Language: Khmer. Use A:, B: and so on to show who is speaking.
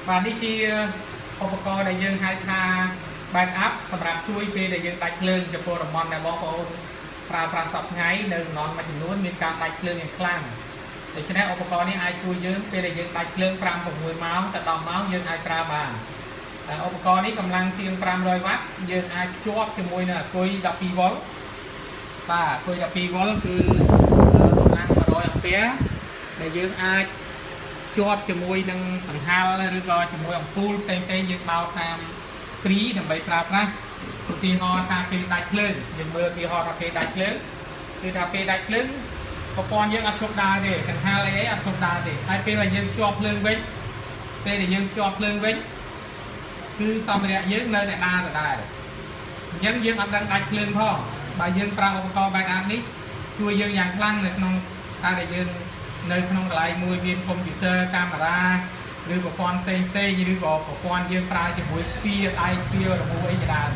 A: và đi khiอุปกรณ์ដែលយើងហៅថា backup សម្រាប់ជួយពេលដែលយើងដាច់ភ្លើងចំពោះតំបន់ដែលបងប្អូនប្រើប្រាស់សពថ្ងៃនៅតំណមួយចំនួនមានការដាច់ភ្លើងយ៉ាងខ្លាំងដូច្នេះឧបករណ៍នេះអាចជួយយើងពេលដែលយើងដាច់ភ្លើង 5-6 ម៉ោងទៅ10ម៉ោងយើងអាចប្រើបានឧបករណ៍នេះកម្លាំងជាង 500 វ៉ាត់យើងអាចភ្ជាប់ជាមួយនឹងអាគុយ 12 វ៉ុលបាទអាគុយ 12 វ៉ុលគឺកម្លាំង 100 អាំពែដែលយើងអាចភ្ជាប់ជាមួយនឹងសង្ហល់ឬក៏ជាមួយអំពូលផ្សេងៗយើងបោតតាមព្រីដើម្បីប្រើប្រាស់ឧទាហរណ៍ថាពេលដាច់ភ្លើងយើងមើលឧទាហរណ៍ថាពេលដាច់ភ្លើងគឺថាពេលដាច់ភ្លើងប្រព័ន្ធយើងអត់ឈប់ដើរទេសង្ហល់អីអត់ឈប់ដើរទេហើយពេលដែលយើងភ្ជាប់ភ្លើងវិញពេលដែលយើងភ្ជាប់ភ្លើងវិញគឺសម្ភារៈយើងនៅតែដើរដដែលអញ្ចឹងយើងអត់ដឹងដាច់ភ្លើងផងបើយើងប្រើឧបករណ៍ backup នេះជួយយើងយ៉ាងខ្លាំងនៅក្នុងការដែលយើងនៅក្នុងកន្លែងមួយមានកុំព្យូទ័រកាមេរ៉ាឬប្រព័ន្ធផ្សេងៗឬក៏ប្រព័ន្ធយើងប្រើជាមួយស្ពាយដៃស្ពាយរមូរអីជាដើម